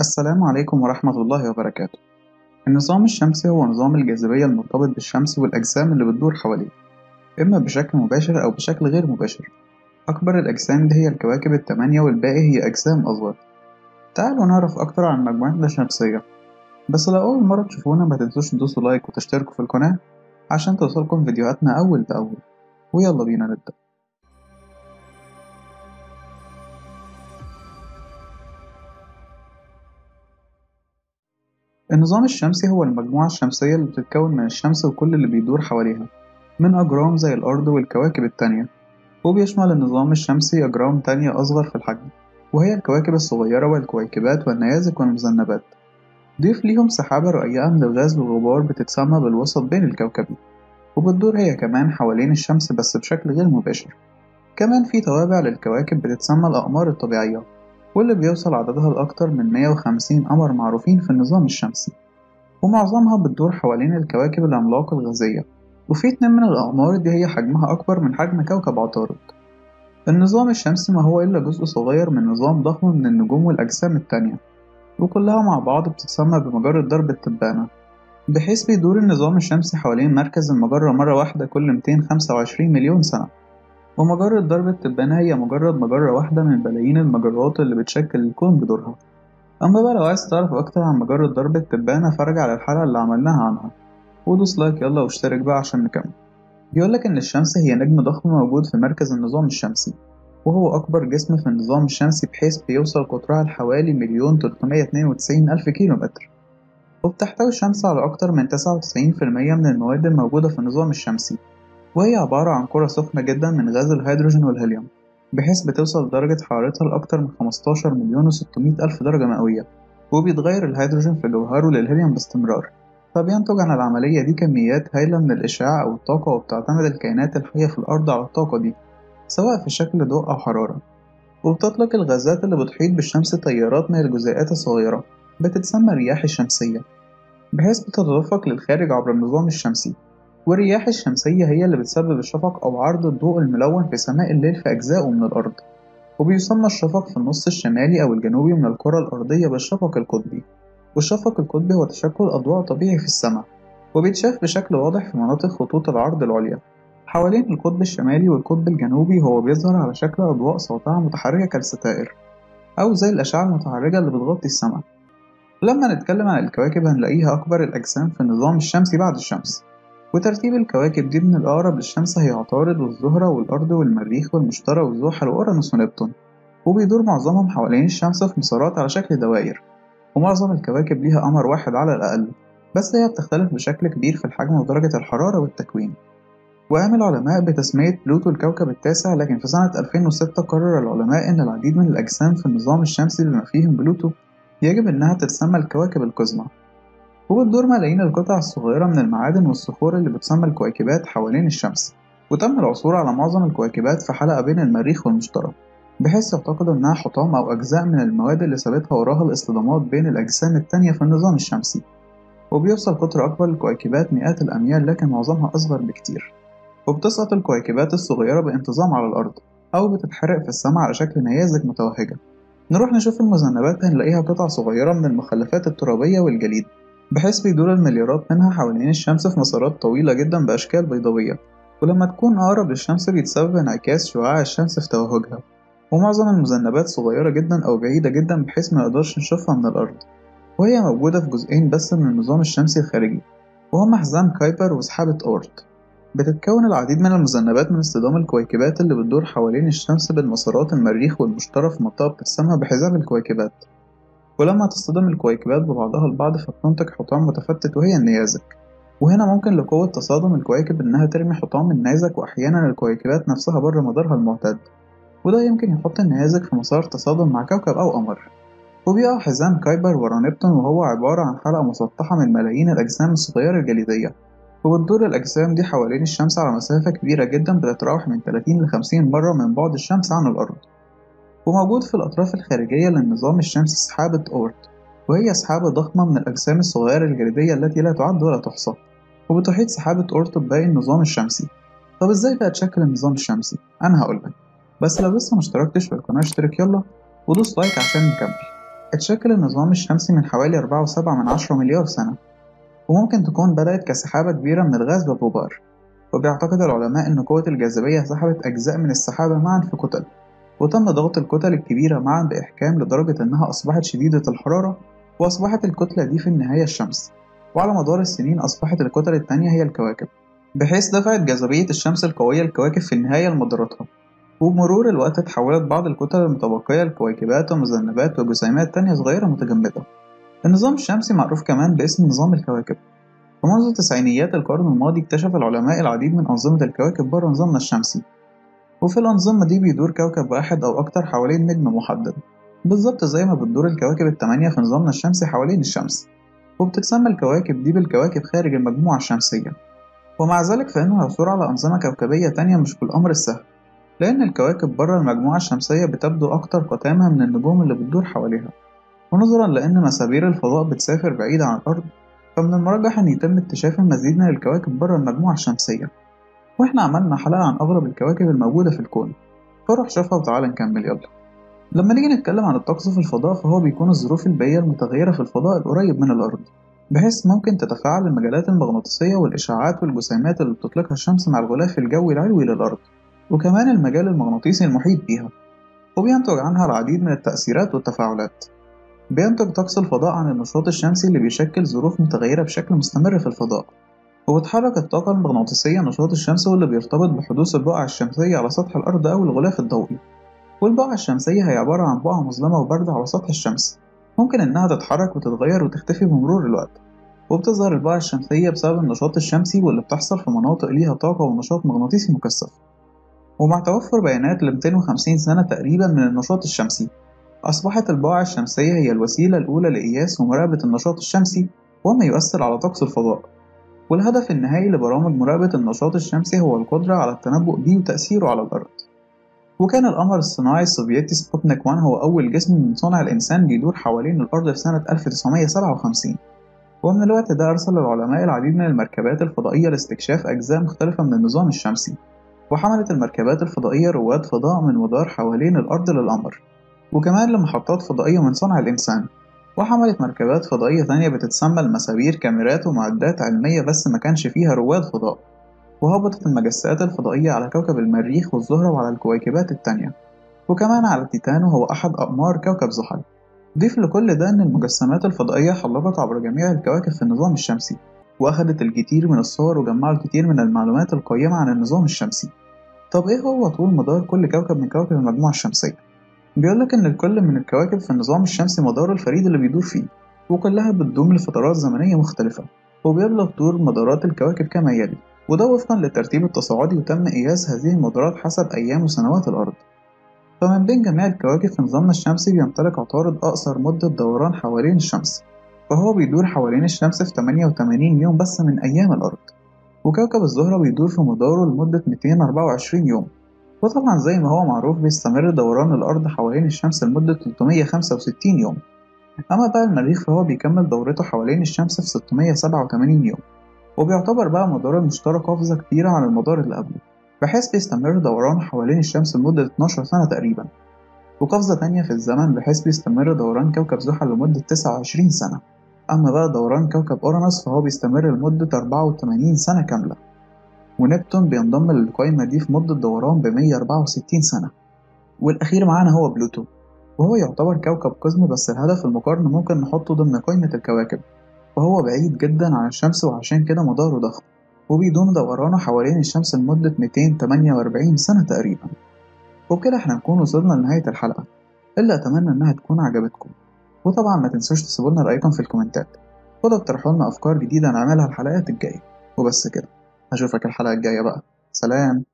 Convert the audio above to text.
السلام عليكم ورحمة الله وبركاته. النظام الشمسي هو نظام الجاذبية المرتبط بالشمس والأجسام اللي بتدور حواليه، إما بشكل مباشر أو بشكل غير مباشر. أكبر الأجسام دي هي الكواكب التمانية والباقي هي أجسام أصغر. تعالوا نعرف أكتر عن مجموعتنا الشمسية، بس لو أول مرة تشوفونا ما تنسوش تدوسوا لايك وتشتركوا في القناة عشان توصلكم فيديوهاتنا أول بأول. ويلا بينا نبدأ. النظام الشمسي هو المجموعة الشمسية اللي بتتكون من الشمس وكل اللي بيدور حواليها من أجرام زي الأرض والكواكب التانية، وبيشمل النظام الشمسي أجرام تانية أصغر في الحجم، وهي الكواكب الصغيرة والكويكبات والنيازك والمذنبات. ضيف ليهم سحابة رقيقة من الغاز والغبار بتتسمى بالوسط بين الكوكبين، وبتدور هي كمان حوالين الشمس بس بشكل غير مباشر. كمان في توابع للكواكب بتتسمى الأقمار الطبيعية، واللي بيوصل عددها لأكتر من 150 قمر معروفين في النظام الشمسي، ومعظمها بتدور حوالين الكواكب العملاقة الغازية. وفي 2 من الأقمار دي هي حجمها أكبر من حجم كوكب عطارد. النظام الشمسي ما هو إلا جزء صغير من نظام ضخم من النجوم والأجسام التانية، وكلها مع بعض بتتسمى بمجرة درب التبانة، بحيث بيدور النظام الشمسي حوالين مركز المجرة مرة واحدة كل 225 مليون سنة. ومجرة درب التبانة هي مجرد مجرة واحدة من بلايين المجرات اللي بتشكل الكون بدورها. أما بقى لو عايز تعرف أكتر عن مجرة درب التبانة فارجع للحلقة اللي عملناها عنها، ودوس لايك يلا واشترك بقى عشان نكمل. بيقولك إن الشمس هي نجم ضخم موجود في مركز النظام الشمسي، وهو أكبر جسم في النظام الشمسي بحيث بيوصل قطرها لحوالي 1,392,000 كيلو متر. وبتحتوي الشمس على أكتر من 99% من المواد الموجودة في النظام الشمسي، وهي عبارة عن كرة سخنة جدا من غاز الهيدروجين والهيليوم، بحيث بتوصل درجة حرارتها لأكتر من 15,600,000 درجة مئوية. وبيتغير الهيدروجين في جوهره للهيليوم باستمرار، فبينتج عن العملية دي كميات هائلة من الإشعاع أو الطاقة، وبتعتمد الكائنات الحية في الأرض على الطاقة دي سواء في شكل ضوء أو حرارة. وبتطلق الغازات اللي بتحيط بالشمس تيارات من الجزيئات الصغيرة بتتسمى الرياح الشمسية، بحيث بتتدفق للخارج عبر النظام الشمسي. والرياح الشمسية هي اللي بتسبب الشفق أو عرض الضوء الملون في سماء الليل في أجزائه من الأرض. وبيسمى الشفق في النص الشمالي أو الجنوبي من الكرة الأرضية بالشفق القطبي. والشفق القطبي هو تشكل أضواء طبيعي في السماء، وبيتشاف بشكل واضح في مناطق خطوط العرض العليا حوالين القطب الشمالي والقطب الجنوبي. هو بيظهر على شكل أضواء ساطعة متحركة كالستائر، أو زي الأشعة المتحركة اللي بتغطي السماء. لما نتكلم عن الكواكب هنلاقيها أكبر الأجسام في النظام الشمسي بعد الشمس، وترتيب الكواكب دي من الأقرب للشمس هي عطارد والزهرة والأرض والمريخ والمشتري وزحل وأورانوس ونبتون. وبيدور معظمهم حوالين الشمس في مسارات على شكل دوائر، ومعظم الكواكب ليها قمر واحد على الأقل، بس هي بتختلف بشكل كبير في الحجم ودرجة الحرارة والتكوين. وقام العلماء بتسمية بلوتو الكوكب التاسع، لكن في سنة 2006 قرر العلماء إن العديد من الأجسام في النظام الشمسي بما فيهم بلوتو يجب إنها تتسمى الكواكب القزمة. وبتدور ملايين القطع الصغيرة من المعادن والصخور اللي بتسمى الكويكبات حوالين الشمس. وتم العثور على معظم الكويكبات في حلقة بين المريخ والمشتري، بحيث يعتقدوا إنها حطام أو أجزاء من المواد اللي سابتها وراها الاصطدامات بين الأجسام التانية في النظام الشمسي. وبيوصل قطر أكبر للكويكبات مئات الأميال، لكن معظمها أصغر بكتير. وبتسقط الكويكبات الصغيرة بانتظام على الأرض، أو بتتحرق في السماء على شكل نيازك متوهجة. نروح نشوف المذنبات هنلاقيها قطع صغيرة من المخلفات الترابية والجليد، بحيث بيدور المليارات منها حوالين الشمس في مسارات طويلة جدا بأشكال بيضاوية. ولما تكون أقرب للشمس بيتسبب انعكاس شعاع الشمس في توهجها. ومعظم المذنبات صغيرة جدا أو بعيدة جدا بحيث ما نقدرش نشوفها من الأرض، وهي موجودة في جزئين بس من النظام الشمسي الخارجي، وهما حزام كايبر وسحابة أورت. بتتكون العديد من المذنبات من اصطدام الكويكبات اللي بتدور حوالين الشمس بين مسارات المريخ والمشتري في منطقة بتتسمى بحزام الكويكبات. ولما تصطدم الكويكبات ببعضها البعض فبتنتج حطام متفتت وهي النيازك. وهنا ممكن لقوة تصادم الكواكب إنها ترمي حطام النيزك، وأحيانا الكويكبات نفسها بره مدارها المعتاد، وده يمكن يحط النيازك في مسار تصادم مع كوكب أو قمر. وبيقع حزام كايبر ورا نبتون، وهو عبارة عن حلقة مسطحة من ملايين الأجسام الصغيرة الجليدية. وبتدور الأجسام دي حوالين الشمس على مسافة كبيرة جدا بتتراوح من 30 ل 50 مرة من بعد الشمس عن الأرض. وموجود في الأطراف الخارجية للنظام الشمسي سحابة أورت، وهي سحابة ضخمة من الأجسام الصغيرة الجليدية التي لا تعد ولا تحصى. وبتحيط سحابة أورت بباقي النظام الشمسي. طب إزاي بقى تشكل النظام الشمسي؟ أنا هقولك، بس لو لسه مشتركتش في القناة اشترك يلا، ودوس لايك عشان نكمل. اتشكل النظام الشمسي من حوالي 4.7 مليار سنة، وممكن تكون بدأت كسحابة كبيرة من الغاز والغبار. وبيعتقد العلماء إن قوة الجاذبية سحبت أجزاء من السحابة معا في كتل، وتم ضغط الكتل الكبيرة معا بإحكام لدرجة إنها أصبحت شديدة الحرارة، وأصبحت الكتلة دي في النهاية الشمس. وعلى مدار السنين أصبحت الكتل التانية هي الكواكب، بحيث دفعت جاذبية الشمس القوية الكواكب في النهاية لمداراتها. وبمرور الوقت تحولت بعض الكتل المتبقية لكويكبات ومذنبات وجسيمات تانية صغيرة متجمدة. النظام الشمسي معروف كمان باسم نظام الكواكب. ومنذ تسعينيات القرن الماضي اكتشف العلماء العديد من أنظمة الكواكب بره نظامنا الشمسي، وفي الأنظمة دي بيدور كوكب واحد أو أكتر حوالين نجم محدد، بالظبط زي ما بتدور الكواكب التمانية في نظامنا الشمسي حوالين الشمس. وبتتسمى الكواكب دي بالكواكب خارج المجموعة الشمسية. ومع ذلك فإن العثور على أنظمة كوكبية تانية مش بالأمر السهل، لأن الكواكب بره المجموعة الشمسية بتبدو أكتر قتامة من النجوم اللي بتدور حواليها. ونظرا لأن مسابير الفضاء بتسافر بعيد عن الأرض، فمن المرجح أن يتم اكتشاف المزيد من الكواكب بره المجموعة الشمسية. وإحنا عملنا حلقة عن أغرب الكواكب الموجودة في الكون، فروح شوفها وتعالى نكمل يلا. لما نيجي نتكلم عن الطقس في الفضاء، فهو بيكون الظروف البيئية المتغيرة في الفضاء القريب من الأرض، بحيث ممكن تتفاعل المجالات المغناطيسية والإشعاعات والجسيمات اللي بتطلقها الشمس مع الغلاف الجوي العلوي للأرض، وكمان المجال المغناطيسي المحيط بيها. وبينتج عنها العديد من التأثيرات والتفاعلات. بينتج طقس الفضاء عن النشاط الشمسي اللي بيشكل ظروف متغيرة بشكل مستمر في الفضاء. وبتحرك الطاقة المغناطيسية نشاط الشمس، واللي بيرتبط بحدوث البقع الشمسية على سطح الأرض أو الغلاف الضوئي. والبقعة الشمسية هي عبارة عن بقعة مظلمة وباردة على سطح الشمس، ممكن إنها تتحرك وتتغير وتختفي بمرور الوقت. وبتظهر البقعة الشمسية بسبب النشاط الشمسي واللي بتحصل في مناطق ليها طاقة ونشاط مغناطيسي مكثف. ومع توفر بيانات ل 250 سنة تقريبا من النشاط الشمسي، أصبحت البقعة الشمسية هي الوسيلة الأولى لقياس ومراقبة النشاط الشمسي وما يؤثر على طقس الفضاء. والهدف النهائي لبرامج مراقبة النشاط الشمسي هو القدرة على التنبؤ بيه وتأثيره على الأرض. وكان القمر الصناعي السوفيتي سبوتنيك 1 هو أول جسم من صنع الإنسان بيدور حوالين الأرض في سنة 1957. ومن الوقت ده أرسل العلماء العديد من المركبات الفضائية لاستكشاف أجزاء مختلفة من النظام الشمسي. وحملت المركبات الفضائية رواد فضاء من مدار حوالين الأرض للقمر، وكمان لمحطات فضائية من صنع الإنسان. وحملت مركبات فضائية تانية بتتسمى المسابير كاميرات ومعدات علمية بس ما كانش فيها رواد فضاء. وهبطت المجسات الفضائية على كوكب المريخ والزهرة وعلى الكويكبات التانية، وكمان على تيتان وهو أحد أقمار كوكب زحل. ضيف لكل ده إن المجسمات الفضائية حلقت عبر جميع الكواكب في النظام الشمسي، وأخدت الكثير من الصور وجمعوا الكثير من المعلومات القيمة عن النظام الشمسي. طب إيه هو طول مدار كل كوكب من كواكب المجموعة الشمسية؟ بيقولك إن الكل من الكواكب في النظام الشمسي مداره الفريد اللي بيدور فيه، وكلها بتدوم لفترات زمنية مختلفة. وبيبلغ طول مدارات الكواكب كما يلي، وده وفقا للترتيب التصاعدي، وتم قياس هذه المدارات حسب أيام وسنوات الأرض. فمن بين جميع الكواكب في نظامنا الشمسي بيمتلك عطارد أقصر مدة دوران حوالين الشمس، فهو بيدور حوالين الشمس في 88 يوم بس من أيام الأرض. وكوكب الزهرة بيدور في مداره لمدة 224 يوم. وطبعا زي ما هو معروف بيستمر دوران الأرض حوالين الشمس لمدة 365 يوم. أما بقى المريخ فهو بيكمل دورته حوالين الشمس في 687 يوم، وبيعتبر بقى مدار المشتري قفزة كبيرة عن المدار اللي قبله، بحيث بيستمر دورانه حوالين الشمس لمدة 12 سنة تقريبا. وقفزة تانية في الزمن بحيث بيستمر دوران كوكب زحل لمدة 29 سنة. أما بقى دوران كوكب أورانوس فهو بيستمر لمدة 84 سنة كاملة. ونبتون بينضم للقائمة دي في مدة دوران ب164 سنة. والأخير معانا هو بلوتو، وهو يعتبر كوكب قزم، بس الهدف المقارنة ممكن نحطه ضمن قائمة الكواكب، وهو بعيد جدا عن الشمس وعشان كده مداره ضخم، وبيدوم دورانه حوالين الشمس لمدة 248 سنة تقريبا. وبكده احنا نكون وصلنا لنهاية الحلقة، إلا أتمنى إنها تكون عجبتكم. وطبعا ما تنسوش تسيبولنا رأيكم في الكومنتات، وده اقترحوا لنا أفكار جديدة نعملها الحلقات الجاية. وبس كده، أشوفك الحلقة الجاية بقى، سلام.